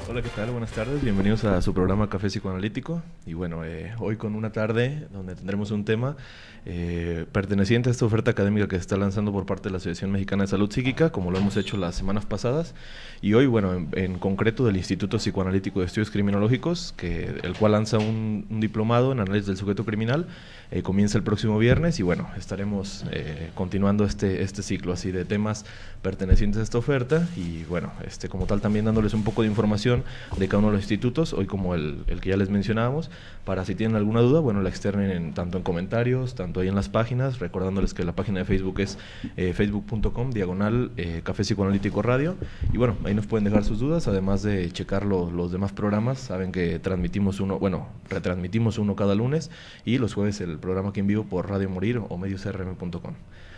Hola, ¿qué tal? Buenas tardes, bienvenidos a su programa Café Psicoanalítico. Y bueno, hoy con una tarde donde tendremos un tema perteneciente a esta oferta académica que se está lanzando por parte de la Asociación Mexicana de Salud Psíquica, como lo hemos hecho las semanas pasadas. Y hoy, bueno, en concreto del Instituto Psicoanalítico de Estudios Criminológicos, el cual lanza un diplomado en análisis del sujeto criminal. Comienza el próximo viernes y bueno, estaremos continuando este ciclo así de temas pertenecientes a esta oferta y bueno, como tal también dándoles un poco de información de cada uno de los institutos, hoy como el que ya les mencionábamos, para si tienen alguna duda, bueno, la externen tanto en comentarios, tanto ahí en las páginas, recordándoles que la página de Facebook es facebook.com/Café Psicoanalítico Radio, y bueno, ahí nos pueden dejar sus dudas, además de checar los demás programas. Saben que retransmitimos uno cada lunes y los jueves el programa aquí en vivo por Radio Morir o mediosrm.com.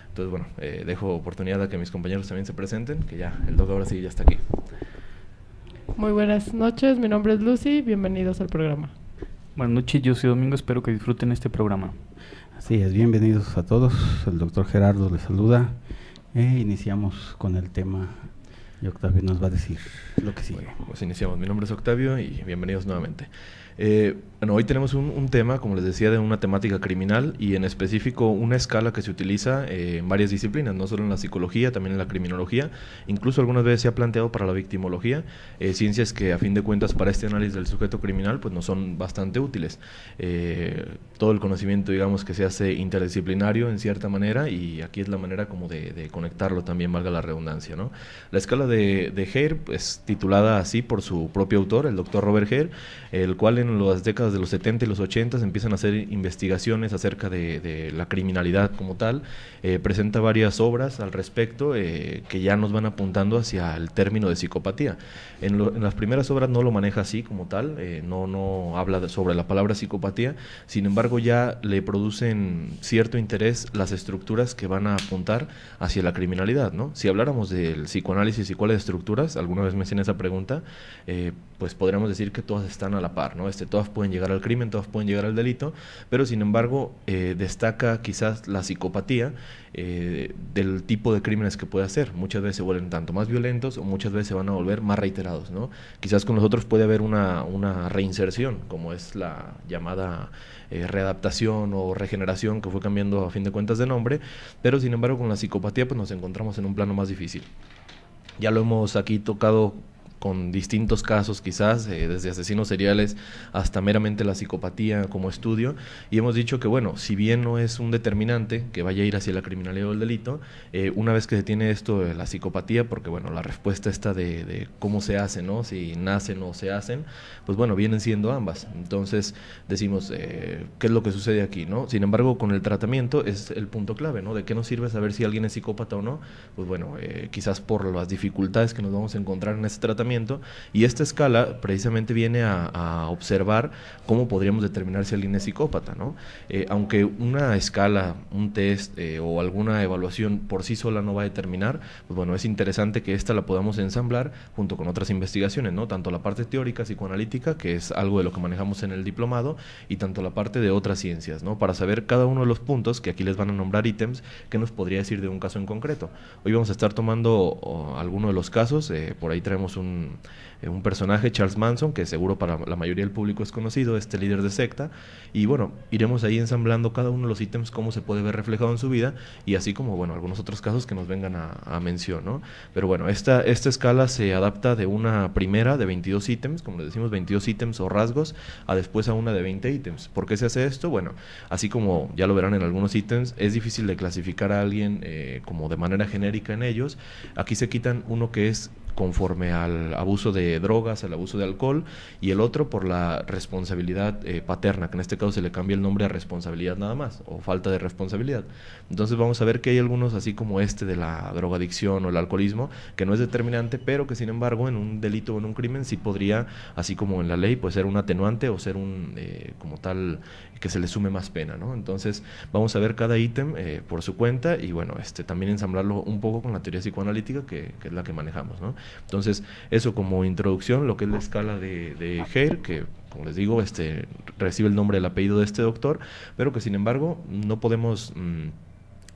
Entonces, bueno, dejo oportunidad a que mis compañeros también se presenten, que ya el doc ahora sí ya está aquí. Muy buenas noches, mi nombre es Lucy, bienvenidos al programa. Buenas noches, yo soy Domingo, espero que disfruten este programa. Así es, bienvenidos a todos, el doctor Gerardo les saluda iniciamos con el tema y Octavio nos va a decir lo que sigue. Bueno, pues iniciamos, mi nombre es Octavio y bienvenidos nuevamente. Bueno, hoy tenemos un tema, como les decía, de una temática criminal y en específico una escala que se utiliza en varias disciplinas, no solo en la psicología, también en la criminología, incluso algunas veces se ha planteado para la victimología, ciencias que a fin de cuentas para este análisis del sujeto criminal pues nos son bastante útiles. Todo el conocimiento, digamos, que se hace interdisciplinario en cierta manera y aquí es la manera como de conectarlo también, valga la redundancia, ¿no? La escala de Hare, pues titulada así por su propio autor, el doctor Robert Hare, el cual en las décadas de los 70 y los 80 empiezan a hacer investigaciones acerca de la criminalidad como tal. Presenta varias obras al respecto que ya nos van apuntando hacia el término de psicopatía. En las primeras obras no lo maneja así como tal, no habla sobre la palabra psicopatía, sin embargo ya le producen cierto interés las estructuras que van a apuntar hacia la criminalidad, ¿no? Si habláramos del psicoanálisis y cuáles estructuras, alguna vez me hacían esa pregunta, pues podríamos decir que todas están a la par, ¿no? Todas pueden llegar al crimen, todas pueden llegar al delito, pero sin embargo destaca quizás la psicopatía del tipo de crímenes que puede hacer. Muchas veces se vuelven tanto más violentos o muchas veces se van a volver más reiterados, ¿no? Quizás con los otros puede haber una reinserción, como es la llamada readaptación o regeneración, que fue cambiando a fin de cuentas de nombre, pero sin embargo con la psicopatía pues nos encontramos en un plano más difícil. Ya lo hemos aquí tocado con distintos casos quizás, desde asesinos seriales hasta meramente la psicopatía como estudio, y hemos dicho que bueno, si bien no es un determinante que vaya a ir hacia la criminalidad o el delito, una vez que se tiene esto de la psicopatía, porque bueno, la respuesta está de cómo se hace, ¿no? Si nacen o se hacen, pues bueno, vienen siendo ambas. Entonces decimos, ¿qué es lo que sucede aquí, no? Sin embargo, con el tratamiento es el punto clave, ¿no? ¿De qué nos sirve saber si alguien es psicópata o no? Pues bueno, quizás por las dificultades que nos vamos a encontrar en ese tratamiento, y esta escala precisamente viene a observar cómo podríamos determinar si alguien es psicópata, ¿no? Aunque una escala, un test o alguna evaluación por sí sola no va a determinar, pues bueno, es interesante que esta la podamos ensamblar junto con otras investigaciones, ¿no? Tanto la parte teórica, psicoanalítica, que es algo de lo que manejamos en el diplomado, y tanto la parte de otras ciencias, ¿no? Para saber cada uno de los puntos, que aquí les van a nombrar ítems, que nos podría decir de un caso en concreto. Hoy vamos a estar tomando alguno de los casos, por ahí traemos un personaje, Charles Manson, que seguro para la mayoría del público es conocido, este líder de secta, y bueno, iremos ahí ensamblando cada uno de los ítems, cómo se puede ver reflejado en su vida, y así como, bueno, algunos otros casos que nos vengan a mención, ¿no? Pero bueno, esta escala se adapta de una primera de 22 ítems, como le decimos, 22 ítems o rasgos, a después a una de 20 ítems. ¿Por qué se hace esto? Bueno, así como ya lo verán en algunos ítems, es difícil de clasificar a alguien como de manera genérica en ellos. Aquí se quitan uno que es conforme al abuso de drogas, al abuso de alcohol, y el otro por la responsabilidad paterna, que en este caso se le cambia el nombre a responsabilidad nada más, o falta de responsabilidad. Entonces vamos a ver que hay algunos, así como este de la drogadicción o el alcoholismo, que no es determinante, pero que sin embargo en un delito o en un crimen sí podría, así como en la ley, pues ser un atenuante o ser un, como tal, que se le sume más pena, ¿no? Entonces vamos a ver cada ítem por su cuenta y bueno, también ensamblarlo un poco con la teoría psicoanalítica que es la que manejamos, ¿no? Entonces eso como introducción, lo que es la escala de Hare, que como les digo, recibe el nombre, el apellido de este doctor, pero que sin embargo no podemos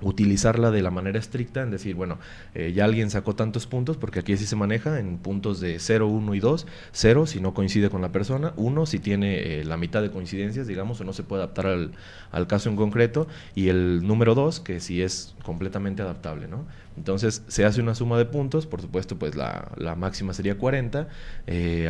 utilizarla de la manera estricta, en decir, bueno, ya alguien sacó tantos puntos, porque aquí sí se maneja en puntos de 0, 1 y 2, 0 si no coincide con la persona, 1 si tiene la mitad de coincidencias, digamos, o no se puede adaptar al caso en concreto, y el número 2, que sí es completamente adaptable, ¿no? Entonces se hace una suma de puntos, por supuesto pues la máxima sería 40,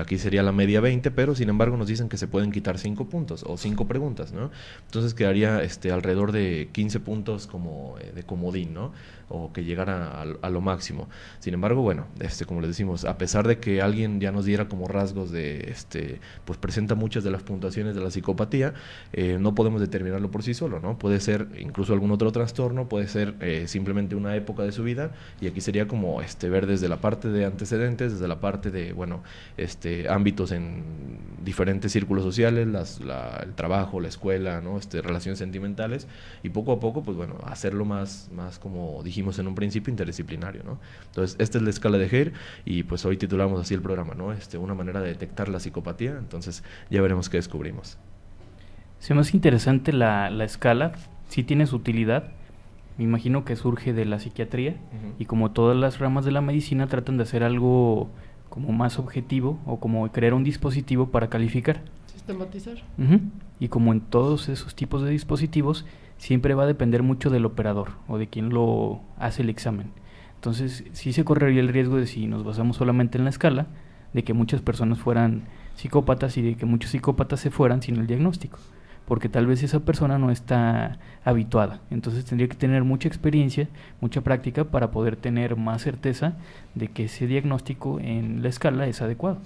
aquí sería la media 20, pero sin embargo nos dicen que se pueden quitar 5 puntos o 5 preguntas, ¿no? Entonces quedaría alrededor de 15 puntos como de comodín, ¿no? O que llegara a lo máximo. Sin embargo, bueno, como les decimos, a pesar de que alguien ya nos diera como rasgos de, pues presenta muchas de las puntuaciones de la psicopatía, no podemos determinarlo por sí solo, ¿no? Puede ser incluso algún otro trastorno, puede ser simplemente una época de su vida, y aquí sería como ver desde la parte de antecedentes, desde la parte de, bueno, ámbitos en diferentes círculos sociales, el trabajo, la escuela, ¿no? Relaciones sentimentales, y poco a poco, pues bueno, hacerlo más como dijimos en un principio, interdisciplinario, ¿no? Entonces, esta es la escala de Hare, y pues hoy titulamos así el programa, ¿no? Una manera de detectar la psicopatía. Entonces, ya veremos qué descubrimos. Se me hace interesante la escala, sí tiene su utilidad. Me imagino que surge de la psiquiatría, y como todas las ramas de la medicina tratan de hacer algo como más objetivo, o como crear un dispositivo para calificar. Sistematizar. Y como en todos esos tipos de dispositivos, siempre va a depender mucho del operador o de quien lo hace el examen. Entonces, sí se correría el riesgo de, si nos basamos solamente en la escala, de que muchas personas fueran psicópatas y de que muchos psicópatas se fueran sin el diagnóstico, porque tal vez esa persona no está habituada. Entonces tendría que tener mucha experiencia, mucha práctica para poder tener más certeza de que ese diagnóstico en la escala es adecuado.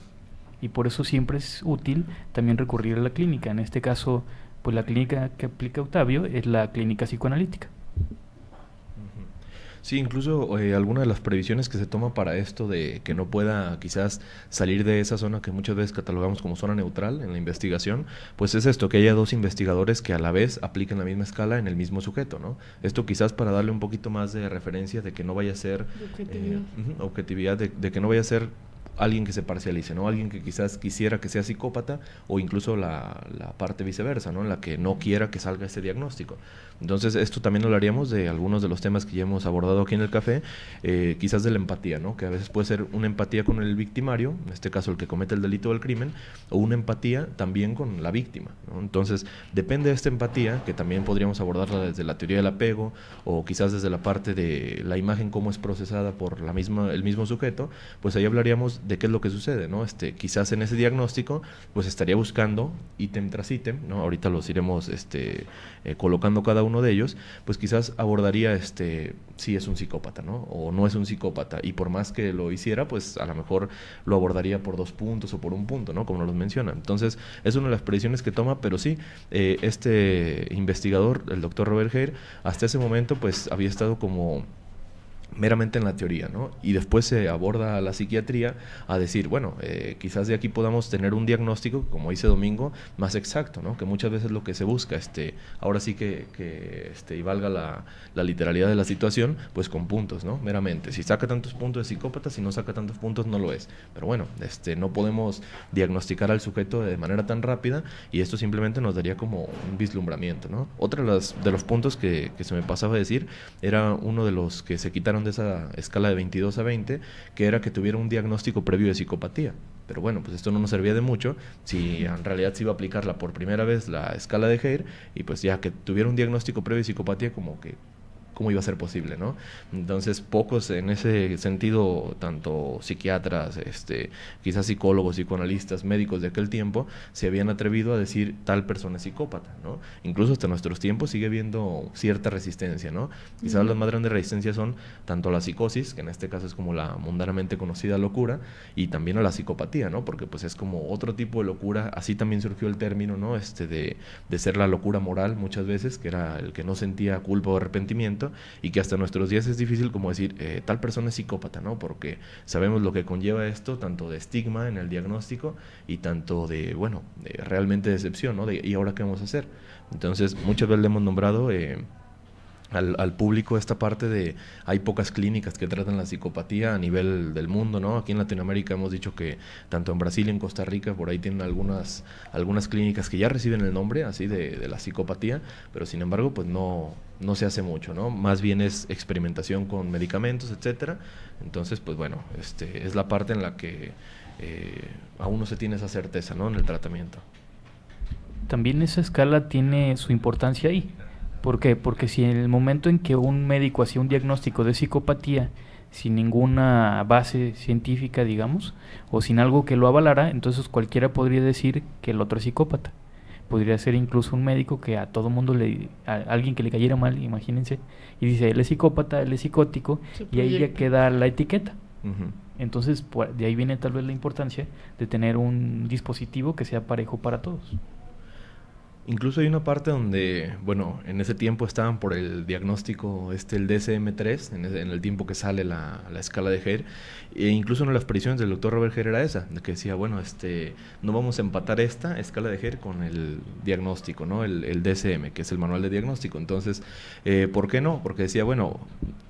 Y por eso siempre es útil también recurrir a la clínica. En este caso, pues la clínica que aplica Octavio es la clínica psicoanalítica. Sí, incluso alguna de las previsiones que se toma para esto de que no pueda quizás salir de esa zona que muchas veces catalogamos como zona neutral en la investigación, pues es esto, que haya dos investigadores que a la vez apliquen la misma escala en el mismo sujeto, ¿no? Esto quizás para darle un poquito más de referencia, de que no vaya a ser objetividad, de que no vaya a ser alguien que se parcialice, ¿no? Alguien que quizás quisiera que sea psicópata, o incluso la parte viceversa, ¿no? En la que no quiera que salga ese diagnóstico. Entonces, esto también lo hablaríamos de algunos de los temas que ya hemos abordado aquí en el café, quizás de la empatía, ¿no? Que a veces puede ser una empatía con el victimario, en este caso el que comete el delito o el crimen, o una empatía también con la víctima, ¿no? Entonces, depende de esta empatía, que también podríamos abordarla desde la teoría del apego, o quizás desde la parte de la imagen, cómo es procesada por el mismo sujeto, pues ahí hablaríamos de qué es lo que sucede, ¿no? Quizás en ese diagnóstico, pues estaría buscando ítem tras ítem, ¿no? Ahorita los iremos colocando cada uno de ellos, pues quizás abordaría si es un psicópata, ¿no? O no es un psicópata, y por más que lo hiciera, pues a lo mejor lo abordaría por 2 puntos o por 1 punto, ¿no? Como nos menciona. Entonces, es una de las predicciones que toma, pero sí, este investigador, el doctor Robert Hare, hasta ese momento, pues había estado como meramente en la teoría, ¿no? Y después se aborda la psiquiatría a decir, bueno, quizás de aquí podamos tener un diagnóstico, como dice Domingo, más exacto, ¿no? Que muchas veces lo que se busca, ahora sí que y valga la literalidad de la situación, pues con puntos, ¿no? Meramente. Si saca tantos puntos de psicópata, si no saca tantos puntos, no lo es. Pero bueno, no podemos diagnosticar al sujeto de manera tan rápida, y esto simplemente nos daría como un vislumbramiento, ¿no? Otro de los puntos que se me pasaba a decir era uno de los que se quitaron de esa escala de 22 a 20, que era que tuviera un diagnóstico previo de psicopatía. Pero bueno, pues esto no nos servía de mucho si en realidad se iba a aplicarla por primera vez la escala de Hare, y pues ya que tuviera un diagnóstico previo de psicopatía, como que cómo iba a ser posible, ¿no? Entonces, pocos en ese sentido, tanto psiquiatras, quizás psicólogos, psicoanalistas, médicos de aquel tiempo, se habían atrevido a decir tal persona es psicópata, ¿no? Incluso hasta nuestros tiempos sigue habiendo cierta resistencia, ¿no? Quizás las más grandes resistencias son tanto a la psicosis, que en este caso es como la mundanamente conocida locura, y también a la psicopatía, ¿no? Porque pues es como otro tipo de locura. Así también surgió el término, ¿no? De ser la locura moral muchas veces, que era el que no sentía culpa o arrepentimiento, y que hasta nuestros días es difícil como decir tal persona es psicópata, ¿no? Porque sabemos lo que conlleva esto, tanto de estigma en el diagnóstico y tanto de, bueno, realmente decepción, ¿no? ¿Y ahora qué vamos a hacer? Entonces, muchas veces le hemos nombrado al público esta parte de hay pocas clínicas que tratan la psicopatía a nivel del mundo, ¿no? Aquí en Latinoamérica hemos dicho que tanto en Brasil y en Costa Rica por ahí tienen algunas clínicas que ya reciben el nombre así de la psicopatía, pero sin embargo pues no se hace mucho, ¿no? Más bien es experimentación con medicamentos, etcétera. Entonces pues bueno, es la parte en la que aún no se tiene esa certeza, ¿no? En el tratamiento. También esa escala tiene su importancia ahí. ¿Por qué? Porque si en el momento en que un médico hacía un diagnóstico de psicopatía sin ninguna base científica, digamos, o sin algo que lo avalara, entonces cualquiera podría decir que el otro es psicópata. Podría ser incluso un médico que a todo mundo a alguien que le cayera mal, imagínense, y dice, él es psicópata, él es psicótico, y ahí ya queda la etiqueta. Uh-huh. Entonces, de ahí viene tal vez la importancia de tener un dispositivo que sea parejo para todos. Incluso hay una parte donde, bueno, en ese tiempo estaban por el diagnóstico, el DSM-3, en el tiempo que sale la escala de Hare, e incluso una de las predicciones del doctor Robert Hare era esa, de que decía, bueno, no vamos a empatar esta escala de Hare con el diagnóstico, ¿no? El DSM, que es el manual de diagnóstico. Entonces, ¿por qué no? Porque decía, bueno,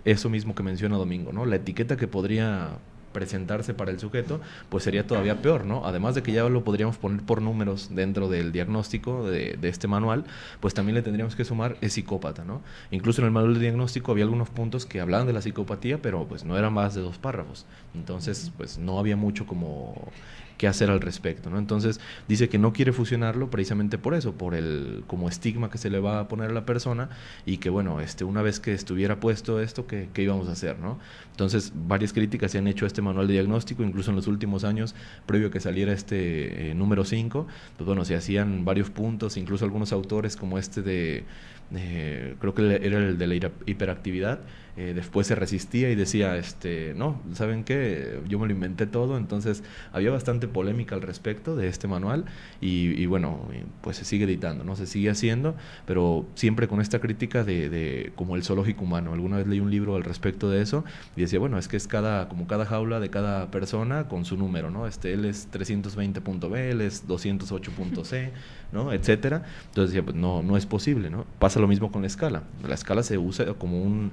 eso mismo que menciona Domingo, ¿no? La etiqueta que podría presentarse para el sujeto, pues sería todavía peor, ¿no? Además de que ya lo podríamos poner por números dentro del diagnóstico de este manual, pues también le tendríamos que sumar es psicópata, ¿no? Incluso en el manual de diagnóstico había algunos puntos que hablaban de la psicopatía, pero pues no eran más de 2 párrafos. Entonces, pues no había mucho como qué hacer al respecto, ¿no? Entonces dice que no quiere fusionarlo precisamente por eso, por el como estigma que se le va a poner a la persona y que bueno, una vez que estuviera puesto esto, ¿qué íbamos a hacer, no? Entonces varias críticas se han hecho a este manual de diagnóstico, incluso en los últimos años, previo a que saliera número 5, pues bueno, se hacían varios puntos, incluso algunos autores como creo que era el de la hiperactividad, después se resistía y decía, no, ¿saben qué? Yo me lo inventé todo. Entonces había bastante polémica al respecto de este manual y bueno, pues se sigue editando, ¿no? Se sigue haciendo, pero siempre con esta crítica de como el zoológico humano. Alguna vez leí un libro al respecto de eso y decía, bueno, es que es como cada jaula de cada persona con su número, ¿no? Él es 320.b, él es 208.c, ¿no? Etcétera. Entonces decía, pues no es posible, ¿no? Pasa lo mismo con la escala. La escala se usa como un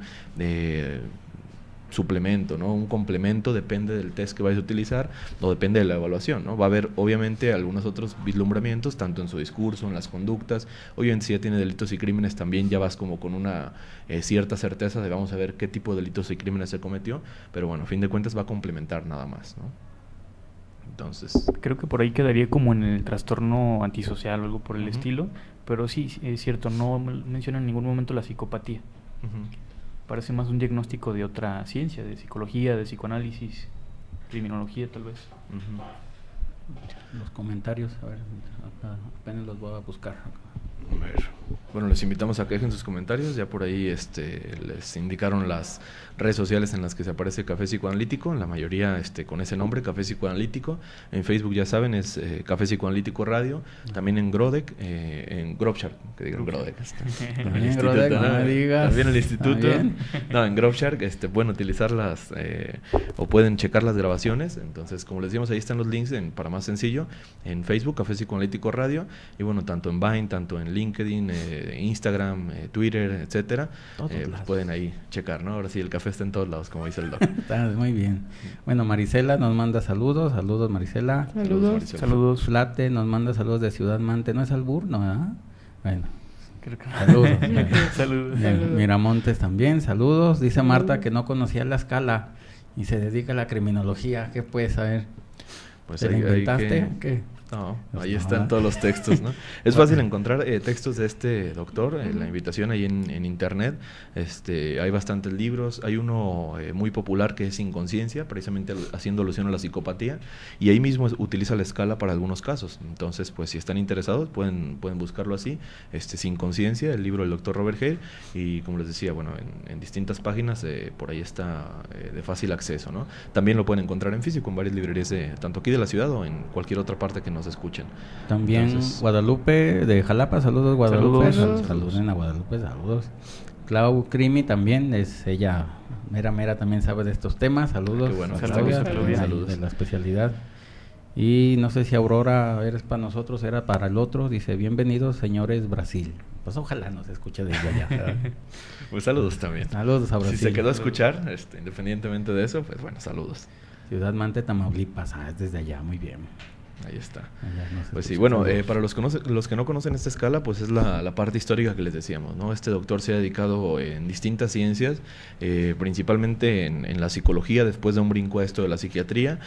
suplemento, ¿no? Un complemento, depende del test que vayas a utilizar o depende de la evaluación, ¿no? Va a haber obviamente algunos otros vislumbramientos, tanto en su discurso, en las conductas. Obviamente si ya tiene delitos y crímenes también ya vas como con una cierta certeza de vamos a ver qué tipo de delitos y crímenes se cometió, pero bueno, a fin de cuentas va a complementar nada más, ¿no? Entonces, creo que por ahí quedaría como en el trastorno antisocial o algo por el estilo, pero sí, es cierto, no menciona en ningún momento la psicopatía. Parece más un diagnóstico de otra ciencia, de psicología, de psicoanálisis, criminología tal vez. Los comentarios, a ver, apenas los voy a buscar. A ver. Bueno, les invitamos a que dejen sus comentarios. Ya por ahí les indicaron las redes sociales en las que se aparece Café Psicoanalítico, en la mayoría con ese nombre, Café Psicoanalítico. En Facebook ya saben, es Café Psicoanalítico Radio. También en Grodec, en Grobshark, que digan Grodec. También Grodec, no me digas. También el instituto. No, en Grobshark pueden utilizarlas o pueden checar las grabaciones. Entonces, como les decíamos, ahí están los links para más sencillo. En Facebook, Café Psicoanalítico Radio. Y bueno, tanto en Vine, tanto en LinkedIn, Instagram, Twitter, etcétera, pues pueden ahí checar, ¿no? Ahora sí, el café está en todos lados, como dice el doc. Está muy bien. Bueno, Marisela nos manda saludos. Saludos, Marisela. Saludos. Flate nos manda saludos de Ciudad Mante. ¿No es albur? No, ¿verdad? Bueno. Creo que saludos. Saludos. Miramontes también, saludos. Dice Marta que no conocía la escala y se dedica a la criminología. ¿Qué puedes saber? Pues ¿Te la inventaste? ¿Qué? No, ahí están todos los textos, ¿no? Es fácil encontrar textos de este doctor, la invitación ahí en internet. Hay bastantes libros, hay uno muy popular que es Inconsciencia, precisamente haciendo alusión a la psicopatía, y ahí mismo utiliza la escala para algunos casos. Entonces, pues si están interesados, pueden buscarlo así, Sin Conciencia, el libro del doctor Robert Hare, y como les decía, bueno, en distintas páginas, por ahí está de fácil acceso, ¿no? También lo pueden encontrar en físico en varias librerías, tanto aquí de la ciudad o en cualquier otra parte que nos escuchen. También Guadalupe de Jalapa, saludos Guadalupe, saludos a Guadalupe, saludos. Clau Crimi también, ella mera también sabe de estos temas, saludos. Qué bueno, saludos de la especialidad. Y no sé si Aurora eres para nosotros, era para el otro. Dice, bienvenidos señores Brasil. Pues ojalá nos escuche desde allá. Pues saludos también. Saludos a Brasil. Si se quedó a escuchar, independientemente de eso, pues bueno, saludos. Ciudad Mante, Tamaulipas. Es desde allá, muy bien. Ahí está. Pues sí, bueno, para los que no conocen esta escala, pues es la parte histórica que les decíamos, ¿no? Este doctor se ha dedicado en distintas ciencias, principalmente en la psicología, después de un brinco a esto de la psiquiatría.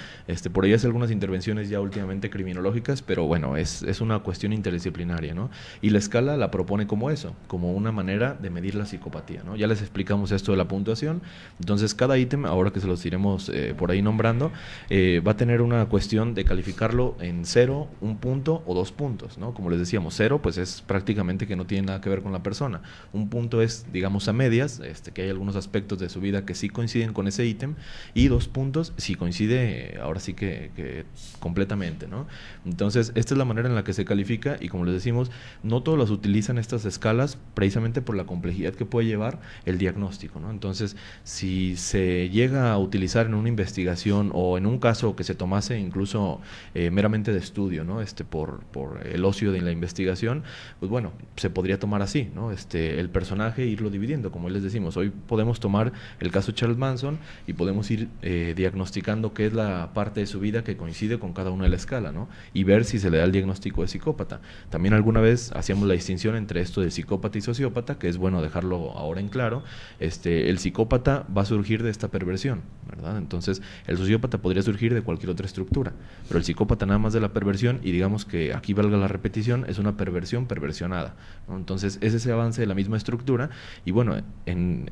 Por ahí hace algunas intervenciones ya últimamente criminológicas, pero bueno, es una cuestión interdisciplinaria, ¿no? Y la escala la propone como eso, como una manera de medir la psicopatía, ¿no? Ya les explicamos esto de la puntuación. Entonces, cada ítem, ahora que se los iremos por ahí nombrando, va a tener una cuestión de calificarlo en 0, 1 punto o 2 puntos, ¿no? Como les decíamos, 0 pues es prácticamente que no tiene nada que ver con la persona. 1 punto es, digamos, a medias, que hay algunos aspectos de su vida que sí coinciden con ese ítem, y 2 puntos si coincide, ahora sí que completamente, ¿no? Entonces, esta es la manera en la que se califica, y como les decimos, no todos las utilizan estas escalas precisamente por la complejidad que puede llevar el diagnóstico, ¿no? Entonces, si se llega a utilizar en una investigación o en un caso que se tomase incluso meramente de estudio, ¿no? Por el ocio de la investigación, pues bueno, se podría tomar así, ¿no? El personaje, irlo dividiendo, como les decimos. Hoy podemos tomar el caso Charles Manson y podemos ir diagnosticando qué es la parte de su vida que coincide con cada una de la escala, ¿no? Y ver si se le da el diagnóstico de psicópata. También alguna vez hacíamos la distinción entre esto de psicópata y sociópata, que es bueno dejarlo ahora en claro. El psicópata va a surgir de esta perversión, ¿verdad? Entonces, el sociópata podría surgir de cualquier otra estructura, pero el psicópata nada más de la perversión, y digamos que aquí valga la repetición, es una perversión perversionada, ¿no? Entonces es ese avance de la misma estructura, y bueno,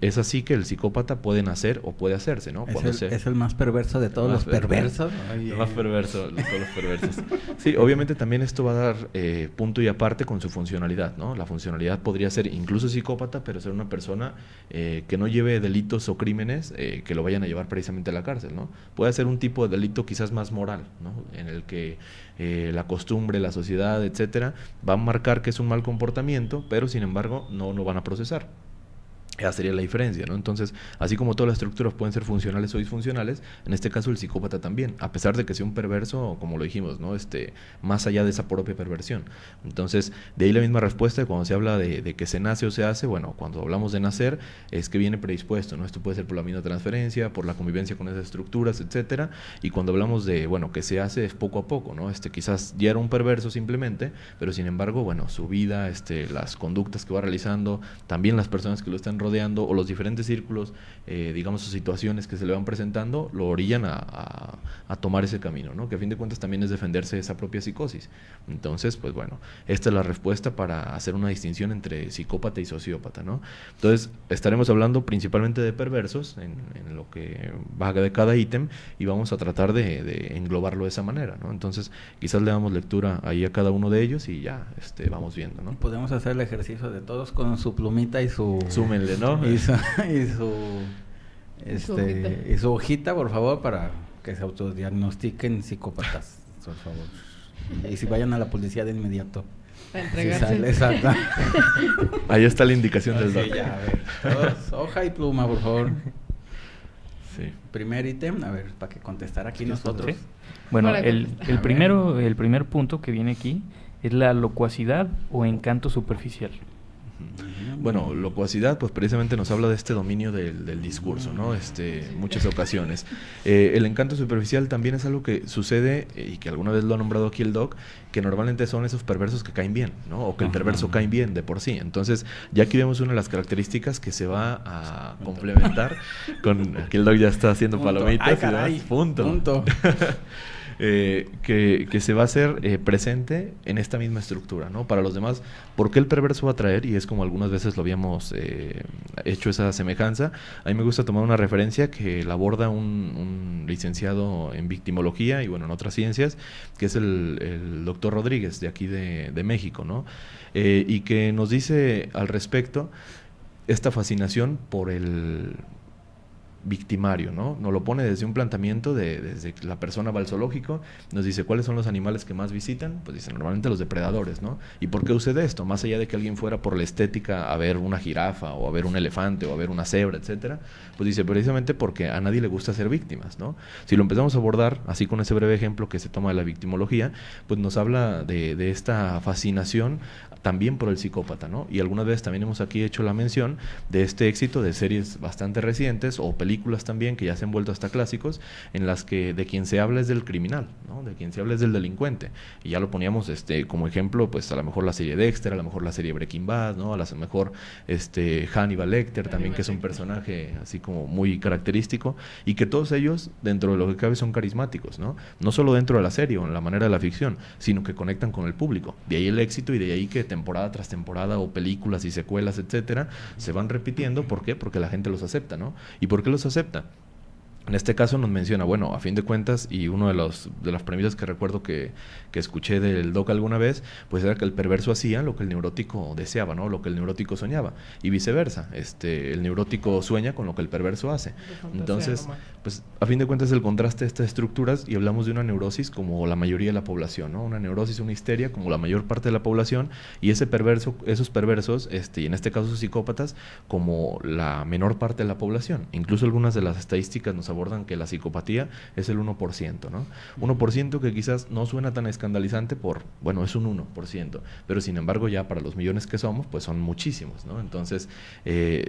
es así que el psicópata puede nacer o puede hacerse, ¿no? Es el más perverso de todos los perversos. El más perverso de todos los perversos. Sí, obviamente también esto va a dar punto y aparte con su funcionalidad, ¿no? La funcionalidad podría ser incluso psicópata, pero ser una persona que no lleve delitos o crímenes que lo vayan a llevar precisamente a la cárcel, ¿no? Puede ser un tipo de delito quizás más moral, ¿no? En el que la costumbre, la sociedad, etcétera, va a marcar que es un mal comportamiento, pero sin embargo no lo van a procesar. Esa sería la diferencia, ¿no? Entonces, así como todas las estructuras pueden ser funcionales o disfuncionales, en este caso el psicópata también, a pesar de que sea un perverso, como lo dijimos, ¿no? Más allá de esa propia perversión. Entonces, de ahí la misma respuesta de cuando se habla de que se nace o se hace. Bueno, cuando hablamos de nacer, es que viene predispuesto, ¿no? Esto puede ser por la misma transferencia, por la convivencia con esas estructuras, etcétera. Y cuando hablamos de, bueno, que se hace, es poco a poco, ¿no? Quizás ya era un perverso simplemente, pero sin embargo, bueno, su vida, las conductas que va realizando, también las personas que lo están rodeando, o los diferentes círculos, digamos, o situaciones que se le van presentando, lo orillan a tomar ese camino, ¿no? Que a fin de cuentas también es defenderse de esa propia psicosis. Entonces, pues bueno, esta es la respuesta para hacer una distinción entre psicópata y sociópata, ¿no? Entonces, estaremos hablando principalmente de perversos en lo que va de cada ítem, y vamos a tratar de englobarlo de esa manera, ¿no? Entonces, quizás le damos lectura ahí a cada uno de ellos y ya vamos viendo, ¿no? Podemos hacer el ejercicio de todos con su plumita y su... Súmenle, ¿no? Y su hojita, por favor, para que se autodiagnostiquen psicópatas, por favor. Y si vayan a la policía de inmediato. A entregarse. Exacto. Ahí está la indicación del doctor. Ya, a ver, todos, hoja y pluma, por favor. Sí. Primer ítem, a ver, para que contestar aquí nosotros. ¿Sí? Bueno, Para el contestar. el primer punto que viene aquí es la locuacidad o encanto superficial. Bueno, locuacidad, pues precisamente nos habla de este dominio del discurso, ¿no? Muchas ocasiones. El encanto superficial también es algo que sucede, y que alguna vez lo ha nombrado aquí el doc, que normalmente son esos perversos que caen bien, ¿no? O que el perverso cae bien de por sí. Entonces, ya aquí vemos una de las características que se va a complementar con... Aquí el doc ya está haciendo palomitas. ¡Ay, caray! Punto. Que se va a hacer presente en esta misma estructura, ¿no? Para los demás, ¿por qué el perverso va a traer? Y es como algunas veces lo habíamos hecho esa semejanza. A mí me gusta tomar una referencia que la aborda un licenciado en victimología y bueno, en otras ciencias, que es el doctor Rodríguez, de aquí de México, ¿no? Y que nos dice al respecto esta fascinación por victimario, ¿no? Nos lo pone desde un planteamiento desde que la persona va al zoológico, nos dice cuáles son los animales que más visitan, pues dice normalmente los depredadores, ¿no? ¿Y por qué sucede esto? Más allá de que alguien fuera por la estética a ver una jirafa o a ver un elefante o a ver una cebra, etcétera, pues dice precisamente porque a nadie le gusta ser víctimas, ¿no? Si lo empezamos a abordar así con ese breve ejemplo que se toma de la victimología, pues nos habla de esta fascinación también por el psicópata, ¿no? Y algunas veces también hemos aquí hecho la mención de este éxito de series bastante recientes o películas también que ya se han vuelto hasta clásicos, en las que de quien se habla es del criminal, ¿no? De quien se habla es del delincuente. Y ya lo poníamos como ejemplo, pues a lo mejor la serie Dexter, a lo mejor la serie Breaking Bad, ¿no? A lo mejor Hannibal Lecter también, que es un personaje así como muy característico, y que todos ellos, dentro de lo que cabe, son carismáticos, ¿no? No solo dentro de la serie o en la manera de la ficción, sino que conectan con el público. De ahí el éxito y de ahí que temporada tras temporada o películas y secuelas, etcétera, se van repitiendo. ¿Por qué? Porque la gente los acepta, ¿no? ¿Y por qué los acepta? En este caso nos menciona, bueno, a fin de cuentas, y uno de las premisas que recuerdo que escuché del doc alguna vez, pues era que el perverso hacía lo que el neurótico deseaba, ¿no? Lo que el neurótico soñaba, y viceversa. El neurótico sueña con lo que el perverso hace. Entonces, pues a fin de cuentas el contraste de estas estructuras, y hablamos de una neurosis como la mayoría de la población, ¿no? Una neurosis, una histeria como la mayor parte de la población, y esos perversos, y en este caso psicópatas, como la menor parte de la población. Incluso algunas de las estadísticas nos abordan que la psicopatía es el 1%, ¿no? 1% que quizás no suena tan escandalizante es un 1%, pero sin embargo ya para los millones que somos, pues son muchísimos, ¿no? Entonces,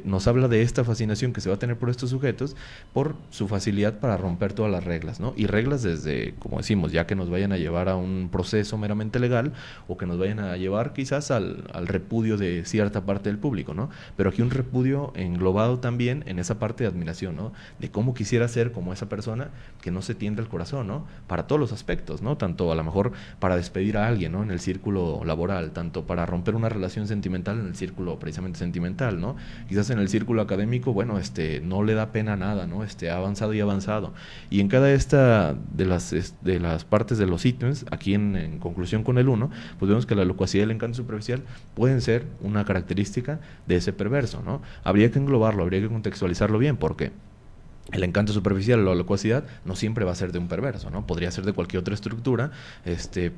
nos habla de esta fascinación que se va a tener por estos sujetos, por su facilidad para romper todas las reglas, ¿no? Y reglas desde, como decimos, ya que nos vayan a llevar a un proceso meramente legal, o que nos vayan a llevar quizás al repudio de cierta parte del público, ¿no? Pero aquí un repudio englobado también en esa parte de admiración, ¿no? De cómo quisiera ser como esa persona que no se tiende el corazón, ¿no? Para todos los aspectos, ¿no? Tanto a lo mejor para despedir a alguien, ¿no? En el círculo laboral, tanto para romper una relación sentimental en el círculo precisamente sentimental, ¿no? Quizás en el círculo académico, bueno, no le da pena nada, ¿no? Ha avanzado y avanzado. Y en cada esta de las partes de los ítems, aquí en conclusión con el 1, pues vemos que la locuacidad y el encanto superficial pueden ser una característica de ese perverso, ¿no? Habría que englobarlo, habría que contextualizarlo bien, porque el encanto superficial o la locuacidad no siempre va a ser de un perverso, ¿no? Podría ser de cualquier otra estructura,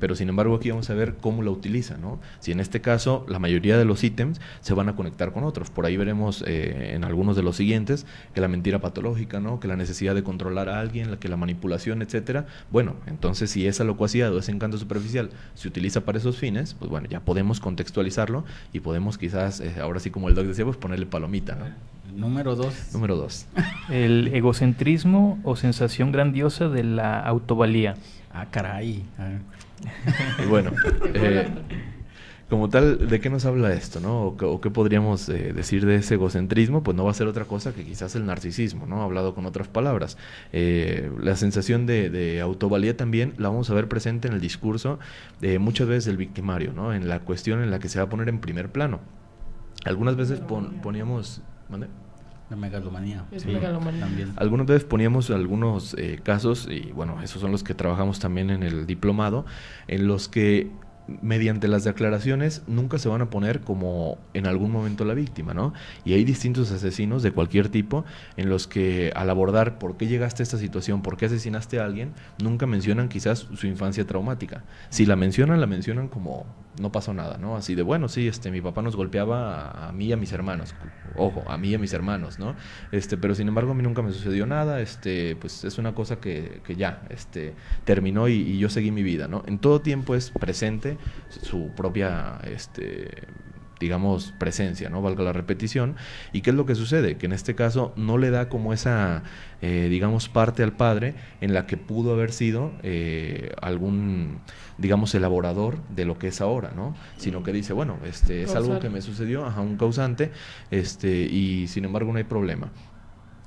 pero sin embargo aquí vamos a ver cómo la utiliza, ¿no? Si en este caso la mayoría de los ítems se van a conectar con otros. Por ahí veremos en algunos de los siguientes que la mentira patológica, ¿no? Que la necesidad de controlar a alguien, que la manipulación, etcétera. Bueno, entonces si esa locuacidad o ese encanto superficial se utiliza para esos fines, pues bueno, ya podemos contextualizarlo y podemos quizás, ahora sí como el doc decía, pues ponerle palomita, ¿no? Número 2. Número 2. El egocentrismo o sensación grandiosa de la autovalía. Ah, caray. Y bueno, como tal, ¿de qué nos habla esto, no? ¿O qué podríamos decir de ese egocentrismo? Pues no va a ser otra cosa que quizás el narcisismo, ¿no? Hablado con otras palabras. La sensación de autovalía también la vamos a ver presente en el discurso muchas veces del victimario, ¿no? En la cuestión en la que se va a poner en primer plano. Algunas veces poníamos... ¿Mande? La megalomanía. Es megalomanía. También. Algunas veces poníamos algunos casos, y bueno, esos son los que trabajamos también en el diplomado, en los que mediante las declaraciones nunca se van a poner como en algún momento la víctima, ¿no? Y hay distintos asesinos de cualquier tipo en los que al abordar por qué llegaste a esta situación, por qué asesinaste a alguien, nunca mencionan quizás su infancia traumática. Si la mencionan como no pasó nada, ¿no? Así de, bueno, sí, mi papá nos golpeaba a mí y a mis hermanos, ojo, a mí y a mis hermanos, ¿no? Pero sin embargo a mí nunca me sucedió nada, pues es una cosa que ya, terminó y yo seguí mi vida, ¿no? En todo tiempo es presente su propia, digamos, presencia, ¿no? Valga la repetición. ¿Y qué es lo que sucede? Que en este caso no le da como esa, digamos, parte al padre en la que pudo haber sido algún, digamos, elaborador de lo que es ahora, ¿no? Sino que dice, bueno, es algo que me sucedió, un causante, y sin embargo no hay problema.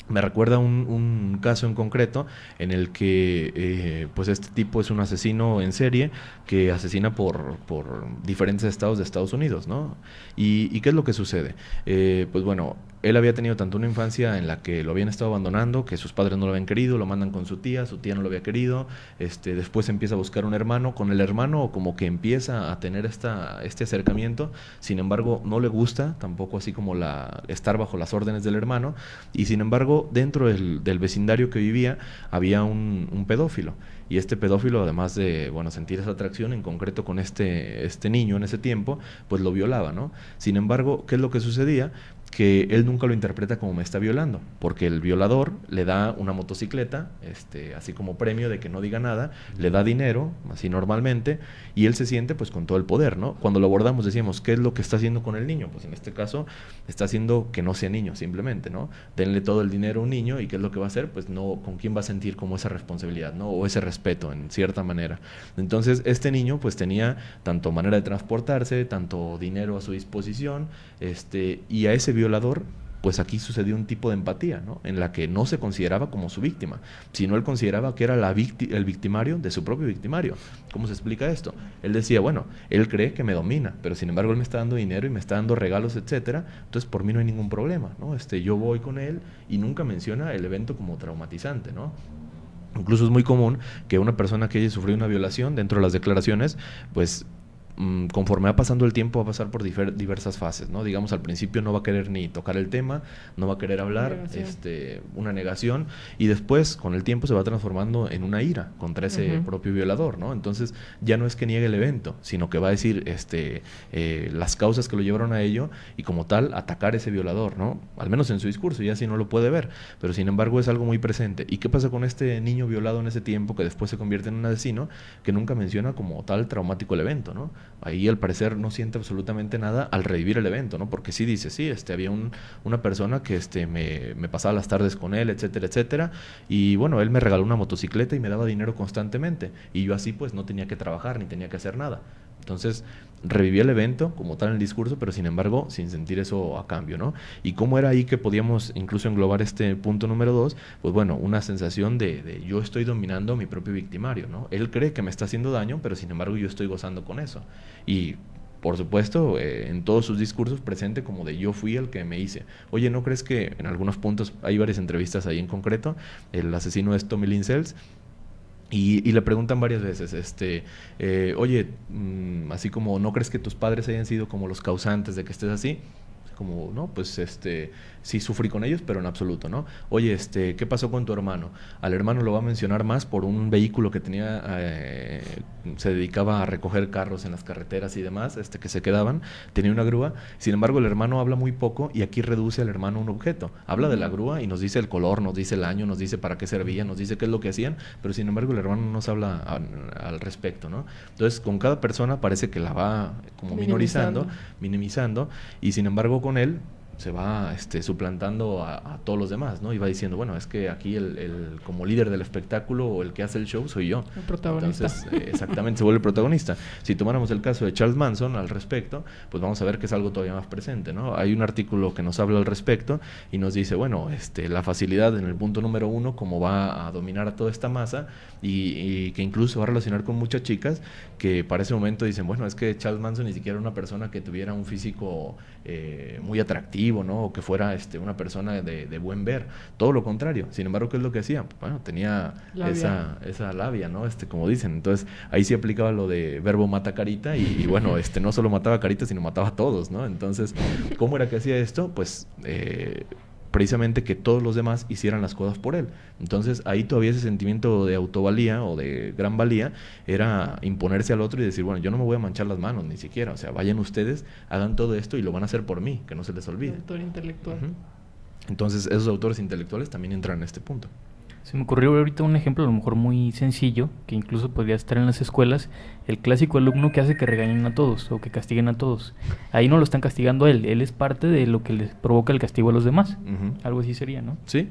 Me recuerda un caso en concreto en el que pues este tipo es un asesino en serie que asesina por diferentes estados de Estados Unidos, ¿no? ¿Y qué es lo que sucede? Pues bueno, él había tenido tanto una infancia en la que lo habían estado abandonando, que sus padres no lo habían querido, lo mandan con su tía no lo había querido, después empieza a buscar un hermano, con el hermano como que empieza a tener este acercamiento, sin embargo no le gusta tampoco así como estar bajo las órdenes del hermano, y sin embargo embargo, dentro del vecindario que vivía había un pedófilo. Y este pedófilo, además de, bueno, sentir esa atracción en concreto con este niño en ese tiempo, pues lo violaba, ¿no? Sin embargo, ¿qué es lo que sucedía? Que él nunca lo interpreta como me está violando, porque el violador le da una motocicleta, así como premio de que no diga nada, le da dinero, así normalmente, y él se siente pues con todo el poder, ¿no? Cuando lo abordamos decíamos, ¿qué es lo que está haciendo con el niño? Pues en este caso está haciendo que no sea niño, simplemente, ¿no? Denle todo el dinero a un niño y ¿qué es lo que va a hacer? Pues no, ¿con quién va a sentir como esa responsabilidad, ¿no? O ese respeto, en cierta manera. Entonces, este niño pues tenía tanto manera de transportarse, tanto dinero a su disposición, y a ese violador, pues aquí sucedió un tipo de empatía, ¿no? En la que no se consideraba como su víctima, sino él consideraba que era el victimario de su propio victimario. ¿Cómo se explica esto? Él decía, bueno, él cree que me domina, pero sin embargo él me está dando dinero y me está dando regalos, etcétera, entonces por mí no hay ningún problema, ¿no? Yo voy con él, y nunca menciona el evento como traumatizante, ¿no? Incluso es muy común que una persona que haya sufrido una violación, dentro de las declaraciones, pues conforme va pasando el tiempo va a pasar por diversas fases, ¿no? Digamos, al principio no va a querer ni tocar el tema, no va a querer hablar, una negación, y después con el tiempo se va transformando en una ira contra ese propio violador, ¿no? Entonces ya no es que niegue el evento, sino que va a decir las causas que lo llevaron a ello, y como tal atacar a ese violador, ¿no? Al menos en su discurso, ya si no lo puede ver, pero sin embargo es algo muy presente. ¿Y qué pasa con este niño violado en ese tiempo que después se convierte en un asesino, que nunca menciona como tal traumático el evento, ¿no? Ahí al parecer no siente absolutamente nada al revivir el evento, ¿no? Porque sí dice, sí, había una persona que me pasaba las tardes con él, etcétera, etcétera, y bueno, él me regaló una motocicleta y me daba dinero constantemente, y yo así pues no tenía que trabajar ni tenía que hacer nada. Entonces revivía el evento como tal en el discurso, pero sin embargo sin sentir eso a cambio, ¿no? Y cómo era ahí que podíamos incluso englobar este punto número 2, pues bueno, una sensación de yo estoy dominando a mi propio victimario, ¿no? Él cree que me está haciendo daño, pero sin embargo yo estoy gozando con eso. Y por supuesto, en todos sus discursos presente como de yo fui el que me hice. Oye, ¿no crees que en algunos puntos, hay varias entrevistas ahí en concreto, el asesino es Tommy Lynn Sells, y le preguntan varias veces, oye, así como, ¿no crees que tus padres hayan sido como los causantes de que estés así? Como, no, pues sí sufrí con ellos, pero en absoluto, ¿no? Oye, ¿qué pasó con tu hermano? Al hermano lo va a mencionar más por un vehículo que tenía, se dedicaba a recoger carros en las carreteras y demás, que se quedaban, tenía una grúa. Sin embargo, el hermano habla muy poco, y aquí reduce al hermano a un objeto. Habla de la grúa y nos dice el color, nos dice el año, nos dice para qué servía, nos dice qué es lo que hacían, pero sin embargo el hermano no nos habla al respecto, ¿no? Entonces, con cada persona parece que la va como minimizando, y sin embargo con él se va suplantando a todos los demás, ¿no? Y va diciendo, bueno, es que aquí el como líder del espectáculo o el que hace el show soy yo. El protagonista. Entonces, exactamente, se vuelve el protagonista. Si tomáramos el caso de Charles Manson al respecto, pues vamos a ver que es algo todavía más presente, ¿no? Hay un artículo que nos habla al respecto y nos dice, bueno, la facilidad en el punto número 1, cómo va a dominar a toda esta masa, y que incluso va a relacionar con muchas chicas que para ese momento dicen, bueno, es que Charles Manson ni siquiera era una persona que tuviera un físico muy atractivo, ¿no? O que fuera una persona de buen ver, todo lo contrario. Sin embargo, ¿qué es lo que hacía? Bueno, tenía esa labia, ¿no? Como dicen. Entonces, ahí sí aplicaba lo de verbo mata carita, y bueno, no solo mataba carita, sino mataba a todos, ¿no? Entonces, ¿cómo era que hacía esto? Pues precisamente que todos los demás hicieran las cosas por él. Entonces ahí todavía ese sentimiento de autovalía o de gran valía era imponerse al otro y decir, bueno, yo no me voy a manchar las manos ni siquiera, o sea, vayan ustedes, hagan todo esto y lo van a hacer por mí, que no se les olvide. Autor intelectual. Entonces esos autores intelectuales también entran en este punto. Se me ocurrió ahorita un ejemplo a lo mejor muy sencillo, que incluso podría estar en las escuelas, el clásico alumno que hace que regañen a todos o que castiguen a todos. Ahí no lo están castigando a él, él es parte de lo que les provoca el castigo a los demás. Algo así sería, ¿no? Sí,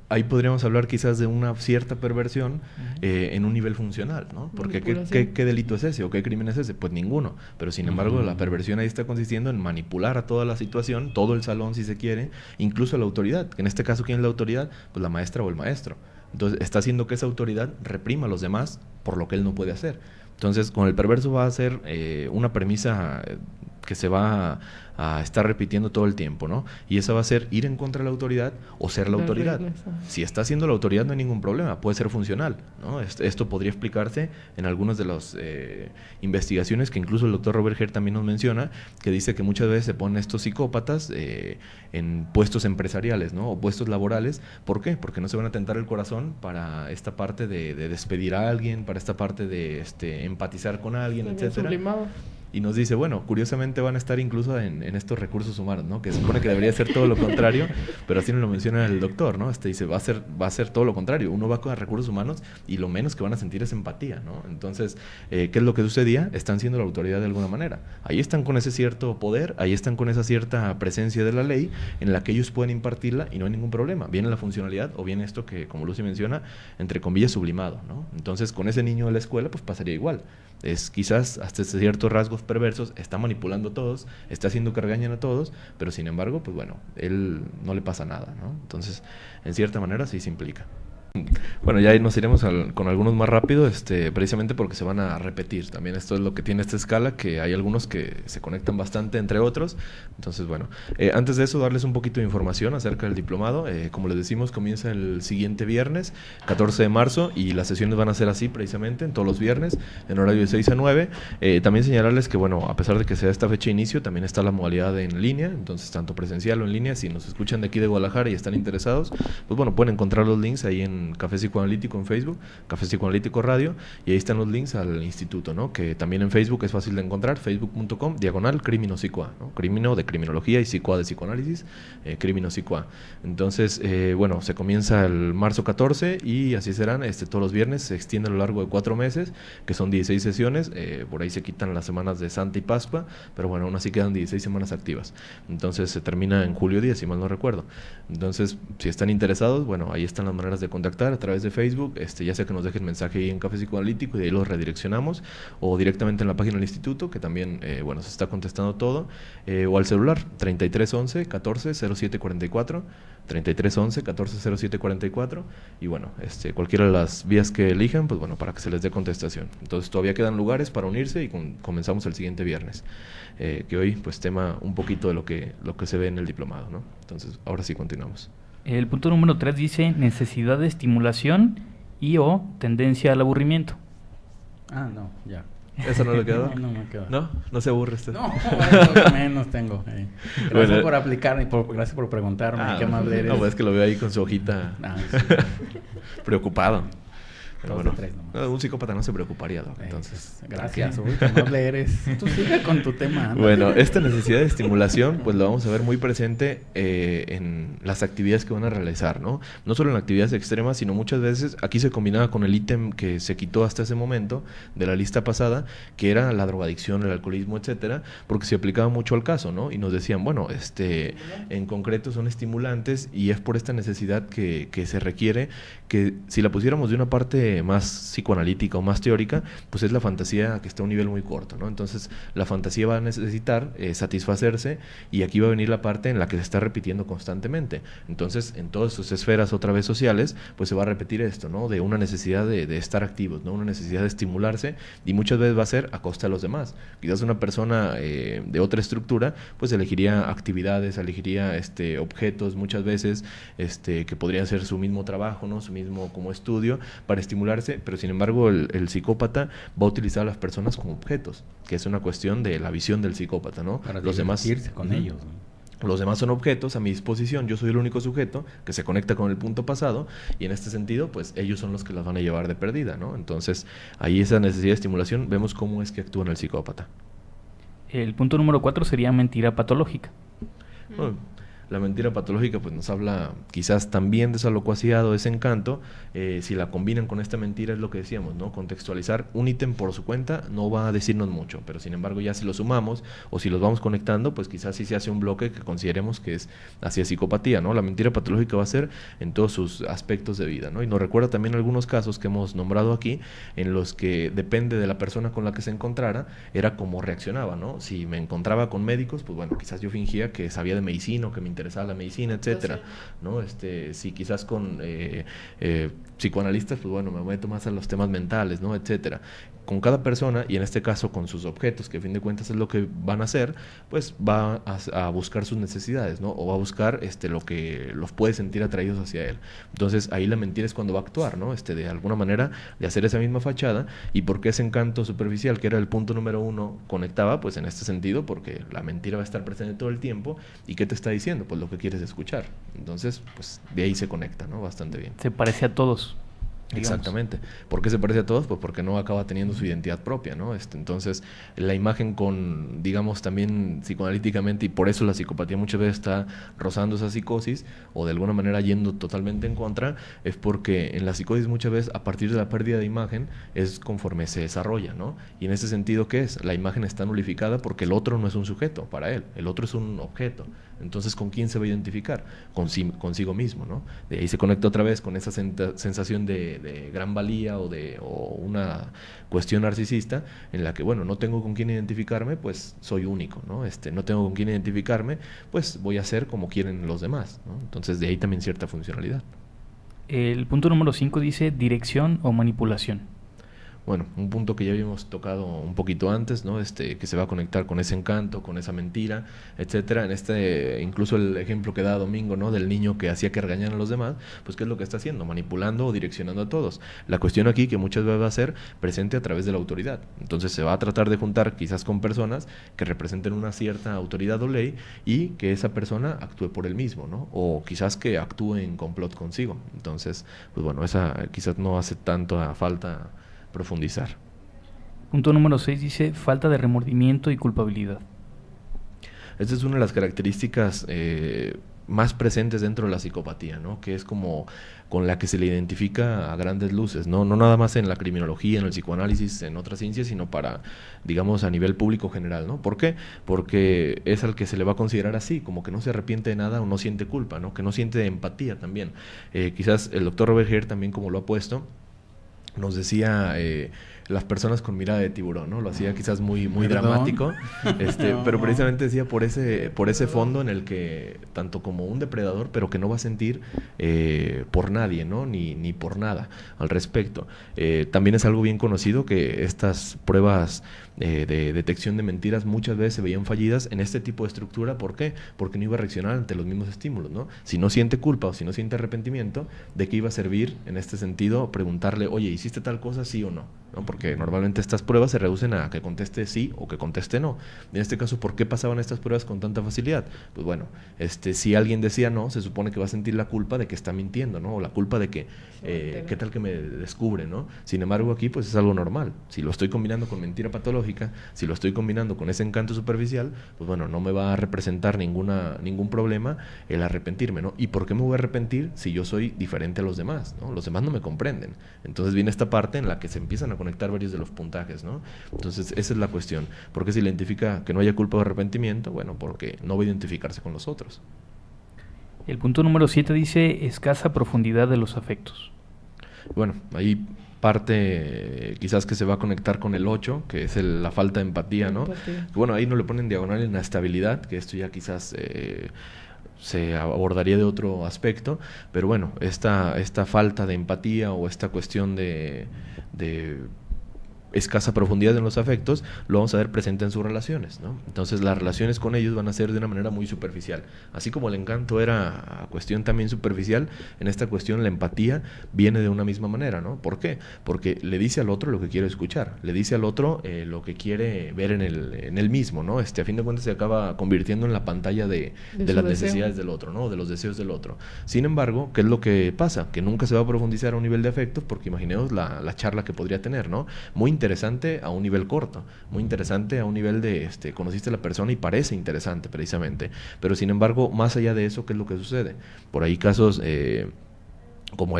ahí podríamos hablar quizás de una cierta perversión en un nivel funcional, ¿no? Porque ¿qué delito es ese o qué crimen es ese? Pues ninguno. Pero sin embargo la perversión ahí está consistiendo en manipular a toda la situación, todo el salón si se quiere, incluso a la autoridad. Que en este caso, ¿quién es la autoridad? Pues la maestra o el maestro. Entonces está haciendo que esa autoridad reprima a los demás por lo que él no puede hacer. Entonces con el perverso va a ser una premisa que se va a estar repitiendo todo el tiempo, ¿no? Y esa va a ser ir en contra de la autoridad o ser la autoridad. Si está haciendo la autoridad no hay ningún problema, puede ser funcional, ¿no? Esto podría explicarse en algunas de las investigaciones que incluso el doctor Robert Hare también nos menciona, que dice que muchas veces se ponen estos psicópatas en puestos empresariales, ¿no? O puestos laborales. ¿Por qué? Porque no se van a tentar el corazón para esta parte de despedir a alguien, para esta parte de empatizar con alguien, etcétera. Sublimado. Y nos dice, bueno, curiosamente van a estar incluso en estos recursos humanos, ¿no? Que se supone que debería ser todo lo contrario, pero así nos lo menciona el doctor, ¿no? Dice, va a ser todo lo contrario. Uno va con recursos humanos y lo menos que van a sentir es empatía, ¿no? Entonces, ¿qué es lo que sucedía? Están siendo la autoridad de alguna manera. Ahí están con ese cierto poder, ahí están con esa cierta presencia de la ley en la que ellos pueden impartirla y no hay ningún problema. Viene la funcionalidad o viene esto que, como Lucy menciona, entre comillas, sublimado, ¿no? Entonces, con ese niño de la escuela, pues pasaría igual. Es quizás hasta ciertos rasgos perversos, está manipulando a todos, está haciendo que regañen a todos, pero sin embargo, pues bueno, él no le pasa nada, ¿no? Entonces, en cierta manera sí se implica. Bueno, ya nos iremos con algunos más rápido, precisamente porque se van a repetir. También esto es lo que tiene esta escala, que hay algunos que se conectan bastante entre otros. Entonces, bueno, antes de eso, darles un poquito de información acerca del diplomado. Como les decimos, comienza el siguiente viernes, 14 de marzo, y las sesiones van a ser así precisamente, en todos los viernes, en horario de 6 a 9. También señalarles que, bueno, a pesar de que sea esta fecha de inicio, también está la modalidad en línea, entonces tanto presencial o en línea. Si nos escuchan de aquí de Guadalajara y están interesados, pues bueno, pueden encontrar los links ahí en Café Psicoanalítico en Facebook, Café Psicoanalítico Radio, y ahí están los links al instituto, ¿no? Que también en Facebook es fácil de encontrar, facebook.com/Crimino Psicoa, ¿no? Crimino de criminología y Psicoa de psicoanálisis, Crimino Psicoa. Entonces, bueno, se comienza el marzo 14 y así serán todos los viernes, se extiende a lo largo de 4 meses, que son 16 sesiones, por ahí se quitan las semanas de Santa y Pascua, pero bueno, aún así quedan 16 semanas activas. Entonces se termina en julio 10, si mal no recuerdo. Entonces, si están interesados, bueno, ahí están las maneras de contactar a través de Facebook, ya sea que nos dejen mensaje ahí en Café Psicoanalítico y de ahí los redireccionamos, o directamente en la página del instituto, que también, bueno, se está contestando todo, o al celular, 3311 14 07 44, 3311 14 07 44, y bueno, cualquiera de las vías que elijan, pues bueno, para que se les dé contestación. Entonces todavía quedan lugares para unirse y comenzamos el siguiente viernes, que hoy pues tema un poquito de lo que se ve en el diplomado, ¿no? Entonces, ahora sí continuamos. El punto número 3 dice necesidad de estimulación y o tendencia al aburrimiento. Ah, no, ya. ¿Eso no le quedó? No me quedó. ¿No? ¿No se aburre usted? No, es lo que menos tengo. Gracias Bueno, por aplicar y gracias por preguntarme. Qué amable eres. No, pues es que lo veo ahí con su hojita Sí. preocupado. Pero bueno, tres nomás. un psicópata no se preocuparía, Doc, entonces. Gracias, uy, qué amable eres. Tú sigue con tu tema. Anda. Bueno, esta necesidad de estimulación, pues lo vamos a ver muy presente en las actividades que van a realizar, ¿no? No solo en actividades extremas, sino muchas veces, aquí se combinaba con el ítem que se quitó hasta ese momento de la lista pasada, que era la drogadicción, el alcoholismo, etcétera, porque se aplicaba mucho al caso, ¿no? Y nos decían, bueno, en concreto son estimulantes y es por esta necesidad que se requiere, que si la pusiéramos de una parte más psicoanalítica o más teórica, pues es la fantasía que está a un nivel muy corto, ¿no? Entonces, la fantasía va a necesitar satisfacerse y aquí va a venir la parte en la que se está repitiendo constantemente. Entonces, en todas sus esferas otra vez sociales, pues se va a repetir esto, ¿no? De una necesidad de estar activos, ¿no? Una necesidad de estimularse y muchas veces va a ser a costa de los demás. Quizás una persona de otra estructura, pues elegiría actividades, elegiría objetos muchas veces que podrían ser su mismo trabajo, ¿no? Su mismo como estudio para estimularse, pero sin embargo el psicópata va a utilizar a las personas como objetos, que es una cuestión de la visión del psicópata, ¿no? Para los demás con ellos, ¿no? Los demás son objetos a mi disposición, yo soy el único sujeto que se conecta con el punto pasado y en este sentido, pues ellos son los que las van a llevar de perdida, ¿no? Entonces, ahí esa necesidad de estimulación, vemos cómo es que actúa en el psicópata. El punto número 4 sería mentira patológica. Bueno, la mentira patológica pues nos habla quizás también de esa locuacidad o de ese encanto. Si la combinan con esta mentira es lo que decíamos, ¿no? Contextualizar un ítem por su cuenta no va a decirnos mucho, pero sin embargo ya si lo sumamos o si los vamos conectando, pues quizás sí se hace un bloque que consideremos que es hacia psicopatía, ¿no? La mentira patológica va a ser en todos sus aspectos de vida, ¿no? Y nos recuerda también algunos casos que hemos nombrado aquí, en los que depende de la persona con la que se encontrara, era cómo reaccionaba, ¿no? Si me encontraba con médicos, pues bueno, quizás yo fingía que sabía de medicina o que me interesaba la medicina, etcétera, ¿no? Si quizás con psicoanalistas, pues bueno, me meto más a los temas mentales, ¿no? Etcétera. Con cada persona, y en este caso con sus objetos, que a fin de cuentas es lo que van a hacer, pues va a buscar sus necesidades, ¿no? O va a buscar lo que los puede sentir atraídos hacia él. Entonces ahí la mentira es cuando va a actuar, ¿no? De alguna manera de hacer esa misma fachada. ¿Y por qué ese encanto superficial, que era el punto número 1, conectaba? Pues en este sentido, porque la mentira va a estar presente todo el tiempo. ¿Y qué te está diciendo? Pues lo que quieres escuchar. Entonces, pues de ahí se conecta, ¿no? Bastante bien. Se parece a todos. Digamos. Exactamente. ¿Por qué se parece a todos? Pues porque no acaba teniendo su identidad propia, ¿no? Entonces, la imagen con, digamos, también psicoanalíticamente, y por eso la psicopatía muchas veces está rozando esa psicosis, o de alguna manera yendo totalmente en contra, es porque en la psicosis muchas veces, a partir de la pérdida de imagen, es conforme se desarrolla, ¿no? Y en ese sentido, ¿qué es? La imagen está nulificada porque el otro no es un sujeto para él, el otro es un objeto. Entonces, ¿con quién se va a identificar? Consigo mismo, ¿no? De ahí se conecta otra vez con esa sensación de gran valía o una cuestión narcisista en la que, bueno, no tengo con quién identificarme, pues soy único, ¿no? No tengo con quién identificarme, pues voy a ser como quieren los demás, ¿no? Entonces, de ahí también cierta funcionalidad. El punto número 5 dice dirección o manipulación. Bueno, un punto que ya habíamos tocado un poquito antes, ¿no? Que se va a conectar con ese encanto, con esa mentira, etcétera. Incluso el ejemplo que da Domingo, ¿no? Del niño que hacía que regañaran a los demás, pues ¿qué es lo que está haciendo? Manipulando o direccionando a todos. La cuestión aquí que muchas veces va a ser presente a través de la autoridad. Entonces se va a tratar de juntar quizás con personas que representen una cierta autoridad o ley y que esa persona actúe por él mismo, ¿no? O quizás que actúe en complot consigo. Entonces, pues bueno, esa quizás no hace tanto a falta profundizar. Punto número 6 dice falta de remordimiento y culpabilidad. Esta es una de las características más presentes dentro de la psicopatía, ¿no? Que es como con la que se le identifica a grandes luces, no nada más en la criminología, en el psicoanálisis, en otras ciencias, sino para, digamos, a nivel público general, ¿no? ¿Por qué? Porque es al que se le va a considerar así, como que no se arrepiente de nada o no siente culpa, ¿no? Que no siente empatía también. Quizás el doctor Robert Hare también, como lo ha puesto, nos decía las personas con mirada de tiburón, ¿no? Lo hacía quizás muy dramático, pero precisamente decía por ese fondo en el que tanto como un depredador, pero que no va a sentir por nadie, ¿no? Ni por nada al respecto. También es algo bien conocido que estas pruebas de detección de mentiras muchas veces se veían fallidas en este tipo de estructura. ¿Por qué? Porque no iba a reaccionar ante los mismos estímulos, ¿no? Si no siente culpa o si no siente arrepentimiento, ¿de qué iba a servir en este sentido preguntarle, oye, ¿hiciste tal cosa, sí o no? ¿No? Porque normalmente estas pruebas se reducen a que conteste sí o que conteste no. En este caso, ¿por qué pasaban estas pruebas con tanta facilidad? Pues bueno, si alguien decía no, se supone que va a sentir la culpa de que está mintiendo, ¿no? O la culpa de que, ¿qué tal que me descubre, ¿no? Sin embargo, aquí pues es algo normal. Si lo estoy combinando con mentira patológica, si lo estoy combinando con ese encanto superficial, pues bueno, no me va a representar ningún problema el arrepentirme, ¿no? ¿Y por qué me voy a arrepentir si yo soy diferente a los demás, ¿no? Los demás no me comprenden. Entonces viene esta parte en la que se empiezan a conectar varios de los puntajes, ¿no? Entonces esa es la cuestión. ¿Por qué se identifica que no haya culpa o arrepentimiento? Bueno, porque no va a identificarse con los otros. El punto número 7 dice escasa profundidad de los afectos. Bueno, ahí parte quizás que se va a conectar con el 8, que es la falta de empatía, ¿no? Bueno, ahí no le ponen diagonal en la estabilidad, que esto ya quizás se abordaría de otro aspecto, pero bueno, esta falta de empatía o esta cuestión de escasa profundidad en los afectos, lo vamos a ver presente en sus relaciones, ¿no? Entonces las relaciones con ellos van a ser de una manera muy superficial. Así como el encanto era cuestión también superficial, en esta cuestión la empatía viene de una misma manera, ¿no? ¿Por qué? Porque le dice al otro lo que quiere escuchar, le dice al otro lo que quiere ver en él mismo, ¿no? A fin de cuentas se acaba convirtiendo en la pantalla de las necesidades del otro, ¿no? De los deseos del otro. Sin embargo, ¿qué es lo que pasa? Que nunca se va a profundizar a un nivel de afectos, porque imaginemos la charla que podría tener, ¿no? Muy interesante a un nivel corto, muy interesante a un nivel de conociste a la persona y parece interesante precisamente, pero sin embargo, más allá de eso, ¿qué es lo que sucede? Por ahí casos como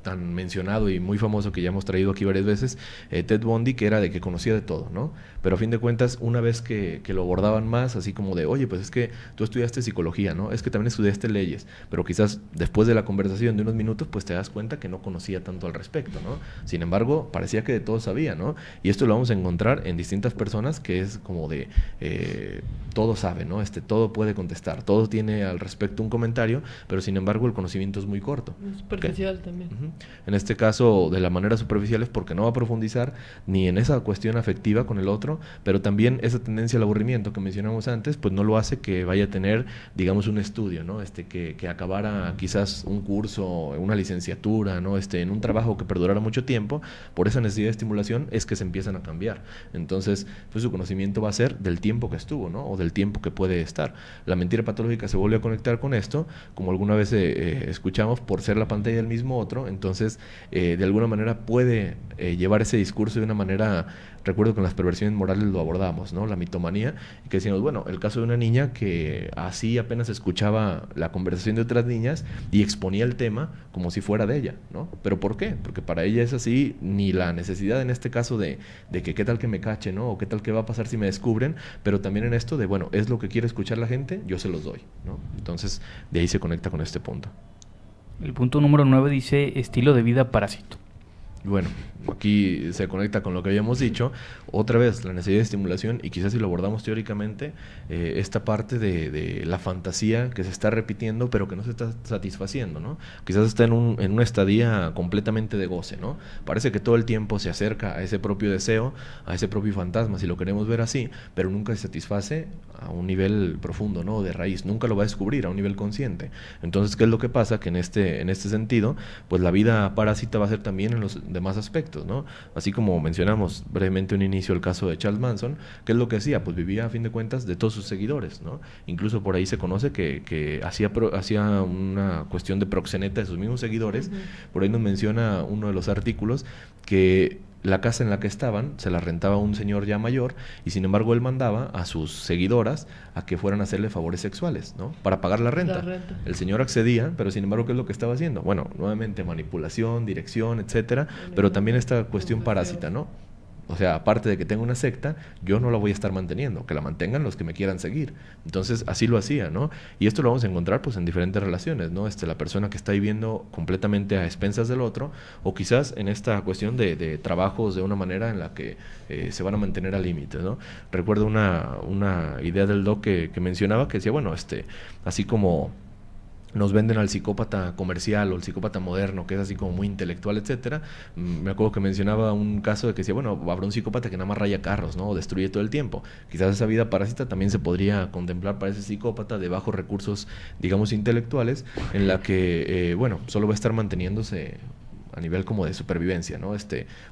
tan mencionado y muy famoso que ya hemos traído aquí varias veces, Ted Bundy, que era de que conocía de todo, ¿no? Pero a fin de cuentas, una vez que lo abordaban más, así como de, oye, pues es que tú estudiaste psicología, ¿no? Es que también estudiaste leyes, pero quizás después de la conversación de unos minutos, pues te das cuenta que no conocía tanto al respecto, ¿no? Sin embargo, parecía que de todo sabía, ¿no? Y esto lo vamos a encontrar en distintas personas, que es como de, todo sabe, ¿no? Todo puede contestar, todo tiene al respecto un comentario, pero sin embargo el conocimiento es muy corto. Superficial también. En este caso, de la manera superficial es porque no va a profundizar ni en esa cuestión afectiva con el otro, pero también esa tendencia al aburrimiento que mencionamos antes, pues no lo hace que vaya a tener, digamos, un estudio, ¿no? Que acabara quizás un curso, una licenciatura, ¿no? En un trabajo que perdurara mucho tiempo, por esa necesidad de estimulación es que se empiezan a cambiar. Entonces, pues su conocimiento va a ser del tiempo que estuvo, ¿no? O del tiempo que puede estar. La mentira patológica se vuelve a conectar con esto, como alguna vez escuchamos, por ser la pantalla del mismo otro, entonces de alguna manera puede llevar ese discurso de una manera. Recuerdo que en las perversiones morales lo abordamos, ¿no? La mitomanía, y que decíamos, bueno, el caso de una niña que así apenas escuchaba la conversación de otras niñas y exponía el tema como si fuera de ella, ¿no? ¿Pero por qué? Porque para ella es así, ni la necesidad en este caso de que qué tal que me cache, ¿no? O qué tal que va a pasar si me descubren, pero también en esto de, bueno, es lo que quiere escuchar la gente, yo se los doy, ¿no? Entonces, de ahí se conecta con este punto. El punto número 9 dice estilo de vida parásito. Bueno, aquí se conecta con lo que habíamos dicho, otra vez la necesidad de estimulación, y quizás si lo abordamos teóricamente, esta parte de la fantasía que se está repitiendo pero que no se está satisfaciendo, ¿no? Quizás está en una estadía completamente de goce, ¿no? Parece que todo el tiempo se acerca a ese propio deseo, a ese propio fantasma, si lo queremos ver así, pero nunca se satisface a un nivel profundo, ¿no? De raíz, nunca lo va a descubrir a un nivel consciente. Entonces, ¿qué es lo que pasa? Que en este sentido, pues la vida parásita va a ser también en los demás aspectos, ¿no? Así como mencionamos brevemente un inicio el caso de Charles Manson, ¿qué es lo que hacía? Pues vivía a fin de cuentas de todos sus seguidores, ¿no? Incluso por ahí se conoce que hacía una cuestión de proxeneta de sus mismos seguidores. Por ahí nos menciona uno de los artículos que la casa en la que estaban se la rentaba un señor ya mayor, y sin embargo él mandaba a sus seguidoras a que fueran a hacerle favores sexuales, ¿no? Para pagar la renta. El señor accedía, pero sin embargo, ¿qué es lo que estaba haciendo? Bueno, nuevamente manipulación, dirección, etcétera, pero también esta cuestión parásita, ¿no? O sea, aparte de que tenga una secta, yo no la voy a estar manteniendo, que la mantengan los que me quieran seguir. Entonces, así lo hacía, ¿no? Y esto lo vamos a encontrar pues en diferentes relaciones, ¿no? La persona que está viviendo completamente a expensas del otro, o quizás en esta cuestión de trabajos de una manera en la que se van a mantener al límite, ¿no? Recuerdo una idea del doc que mencionaba, que decía, bueno, así como nos venden al psicópata comercial o el psicópata moderno, que es así como muy intelectual, etcétera. Me acuerdo que mencionaba un caso de que decía, bueno, habrá un psicópata que nada más raya carros, ¿no? O destruye todo el tiempo. Quizás esa vida parásita también se podría contemplar para ese psicópata de bajos recursos, digamos, intelectuales, en la que, bueno, solo va a estar manteniéndose a nivel como de supervivencia, ¿no?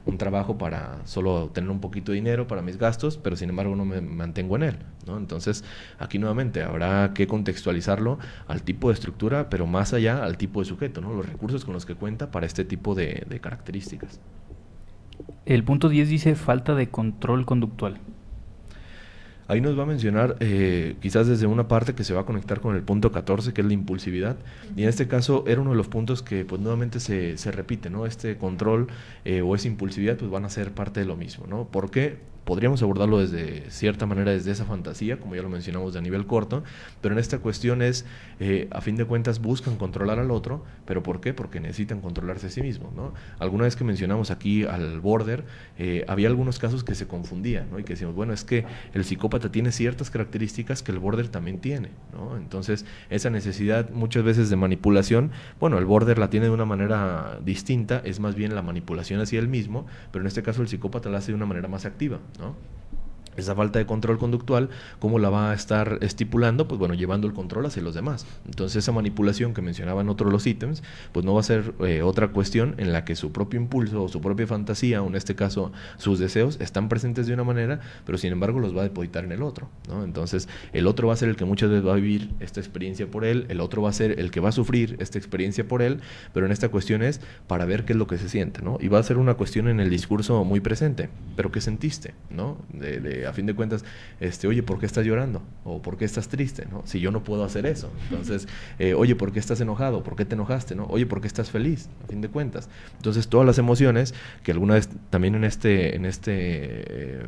Un trabajo para solo tener un poquito de dinero para mis gastos, pero sin embargo no me mantengo en él, ¿no? Entonces, aquí nuevamente habrá que contextualizarlo al tipo de estructura, pero más allá al tipo de sujeto, ¿no? Los recursos con los que cuenta para este tipo de características. El punto 10 dice falta de control conductual. Ahí nos va a mencionar quizás desde una parte que se va a conectar con el punto 14, que es la impulsividad, y en este caso era uno de los puntos que pues nuevamente se repite, ¿no? Este control o esa impulsividad pues van a ser parte de lo mismo, ¿no? ¿Por qué? Podríamos abordarlo desde cierta manera, desde esa fantasía, como ya lo mencionamos, de a nivel corto, pero en esta cuestión es, a fin de cuentas, buscan controlar al otro, ¿pero por qué? Porque necesitan controlarse a sí mismos, ¿no? Alguna vez que mencionamos aquí al border, había algunos casos que se confundían, ¿no? Y que decíamos, bueno, es que el psicópata tiene ciertas características que el border también tiene, ¿no? Entonces, esa necesidad muchas veces de manipulación, bueno, el border la tiene de una manera distinta, es más bien la manipulación hacia él mismo, pero en este caso el psicópata la hace de una manera más activa, ¿no? Esa falta de control conductual, ¿cómo la va a estar estipulando? Pues bueno, llevando el control hacia los demás. Entonces esa manipulación que mencionaban otros los ítems, pues no va a ser otra cuestión en la que su propio impulso o su propia fantasía, o en este caso sus deseos, están presentes de una manera, pero sin embargo los va a depositar en el otro, ¿no? Entonces el otro va a ser el que muchas veces va a vivir esta experiencia por él, el otro va a ser el que va a sufrir esta experiencia por él, pero en esta cuestión es para ver qué es lo que se siente, ¿no? Y va a ser una cuestión en el discurso muy presente, pero ¿qué sentiste? ¿No? De a fin de cuentas, oye, ¿por qué estás llorando? O ¿por qué estás triste? ¿No? Si yo no puedo hacer eso. Entonces, oye, ¿por qué estás enojado? ¿Por qué te enojaste? ¿No? Oye, ¿por qué estás feliz? A fin de cuentas. Entonces, todas las emociones que alguna vez también en este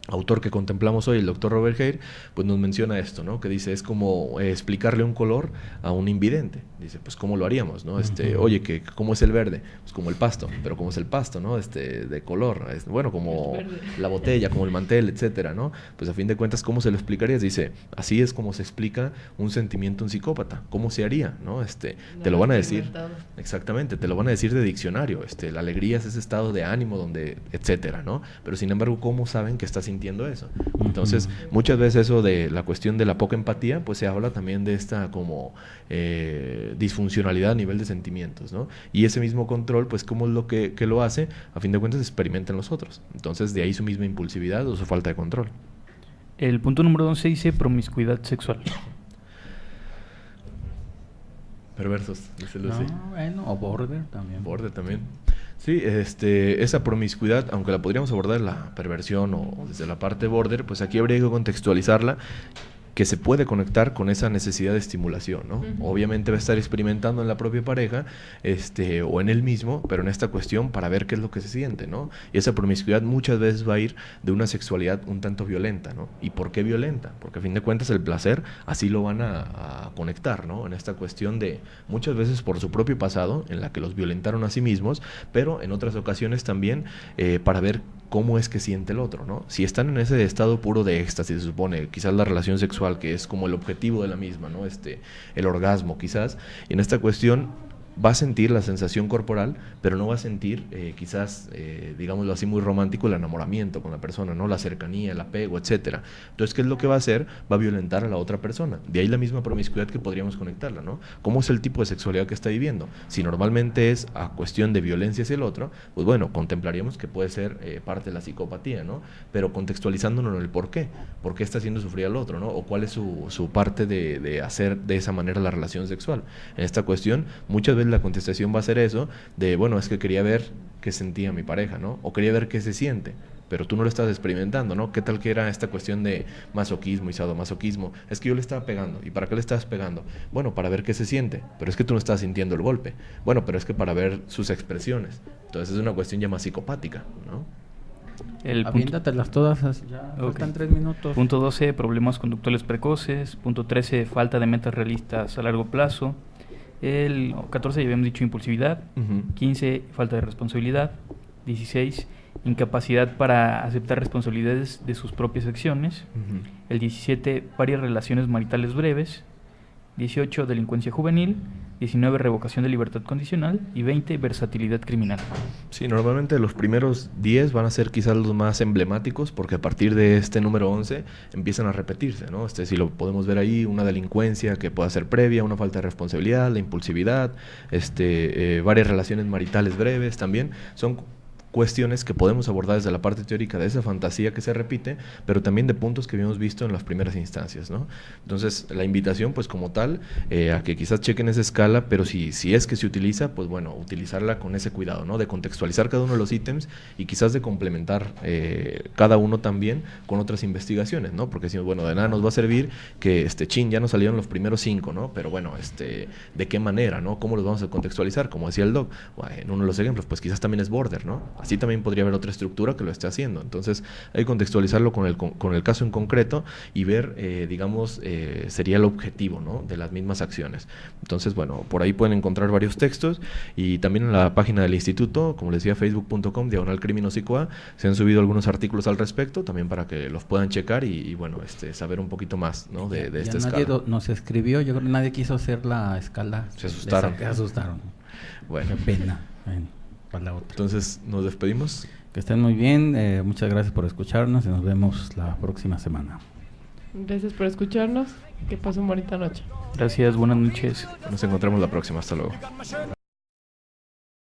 autor que contemplamos hoy, el doctor Robert Hare, pues nos menciona esto, ¿no? Que dice, es como explicarle un color a un invidente. Dice, pues ¿cómo lo haríamos, no? Oye, ¿cómo es el verde? Pues como el pasto, pero ¿cómo es el pasto, no? De color, bueno, como la botella, como el mantel, etcétera, ¿no? Pues a fin de cuentas, ¿cómo se lo explicarías? Dice, así es como se explica un sentimiento a un psicópata. ¿Cómo se haría, no? Te lo van a decir, exactamente, te lo van a decir de diccionario. La alegría es ese estado de ánimo donde, etcétera, ¿no? Pero sin embargo, ¿cómo saben que estás sintiendo eso? Entonces, muchas veces eso de la cuestión de la poca empatía, pues se habla también de esta como disfuncionalidad a nivel de sentimientos, ¿no? Y ese mismo control, pues ¿cómo es lo que lo hace? A fin de cuentas, experimenta en los otros. Entonces, de ahí su misma impulsividad o su falta de control. El punto número 11 dice promiscuidad sexual. Perversos, dice Lucy. No, bueno, o border también. Border también. Sí, esa promiscuidad, aunque la podríamos abordar en la perversión o desde la parte border, pues aquí habría que contextualizarla, que se puede conectar con esa necesidad de estimulación, ¿no? Obviamente va a estar experimentando en la propia pareja, o en él mismo, pero en esta cuestión para ver qué es lo que se siente, ¿no? Y esa promiscuidad muchas veces va a ir de una sexualidad un tanto violenta, ¿no? ¿Y por qué violenta? Porque a fin de cuentas el placer así lo van a conectar, ¿no? En esta cuestión de muchas veces por su propio pasado, en la que los violentaron a sí mismos, pero en otras ocasiones también para ver cómo es que siente el otro, ¿no? Si están en ese estado puro de éxtasis, se supone, quizás la relación sexual, que es como el objetivo de la misma, ¿no? El orgasmo, quizás, y en esta cuestión va a sentir la sensación corporal, pero no va a sentir, quizás, digámoslo así, muy romántico, el enamoramiento con la persona, ¿no? La cercanía, el apego, etcétera. Entonces, ¿qué es lo que va a hacer? Va a violentar a la otra persona. De ahí la misma promiscuidad que podríamos conectarla, ¿no? ¿Cómo es el tipo de sexualidad que está viviendo? Si normalmente es a cuestión de violencia hacia el otro, pues bueno, contemplaríamos que puede ser parte de la psicopatía, ¿no? Pero contextualizándonos en el por qué está haciendo sufrir al otro, ¿no? O cuál es su parte de hacer de esa manera la relación sexual. En esta cuestión, muchas veces la contestación va a ser eso, de bueno, es que quería ver qué sentía mi pareja, ¿no? O quería ver qué se siente, pero tú no lo estás experimentando, ¿no? ¿Qué tal que era esta cuestión de masoquismo y sadomasoquismo? Es que yo le estaba pegando. ¿Y para qué le estabas pegando? Bueno, para ver qué se siente, pero es que tú no estás sintiendo el golpe. Bueno, pero es que para ver sus expresiones. Entonces es una cuestión ya más psicopática, ¿no? Aviéntatelas todas, ya faltan 3 minutos. Punto 12, problemas conductuales precoces. Punto 13, falta de metas realistas a largo plazo. El 14 ya habíamos dicho impulsividad. 15, falta de responsabilidad. 16, incapacidad para aceptar responsabilidades de sus propias acciones. El 17, varias relaciones maritales breves. 18, delincuencia juvenil. 19, revocación de libertad condicional. Y 20, versatilidad criminal. Sí, normalmente los primeros 10 van a ser quizás los más emblemáticos, porque a partir de este número 11 empiezan a repetirse, ¿no? Si lo podemos ver ahí, una delincuencia que pueda ser previa, una falta de responsabilidad, la impulsividad, varias relaciones maritales breves también, son cuestiones que podemos abordar desde la parte teórica de esa fantasía que se repite, pero también de puntos que habíamos visto en las primeras instancias, ¿no? Entonces, la invitación, pues como tal, a que quizás chequen esa escala, pero si es que se utiliza, pues bueno, utilizarla con ese cuidado, ¿no? De contextualizar cada uno de los ítems y quizás de complementar cada uno también con otras investigaciones, ¿no? Porque decimos, bueno, de nada nos va a servir que, ya nos salieron los primeros 5, ¿no? Pero bueno, ¿de qué manera, no? ¿Cómo los vamos a contextualizar? Como decía el doc, bueno, en uno de los ejemplos, pues quizás también es border, ¿no? Así también podría haber otra estructura que lo esté haciendo. Entonces, hay que contextualizarlo con el caso en concreto y ver, sería el objetivo, ¿no? De las mismas acciones. Entonces, bueno, por ahí pueden encontrar varios textos y también en la página del instituto, como les decía, facebook.com/criminopsicoa, se han subido algunos artículos al respecto, también para que los puedan checar y bueno, saber un poquito más, ¿no? de esta escala. Nadie nos escribió, yo creo que nadie quiso hacer la escala. Se asustaron. Se asustaron. Bueno. Qué pena. Bueno, para la otra. Entonces, nos despedimos. Que estén muy bien, muchas gracias por escucharnos y nos vemos la próxima semana. Gracias por escucharnos, que pasen bonita noche. Gracias, buenas noches. Nos encontramos la próxima, hasta luego.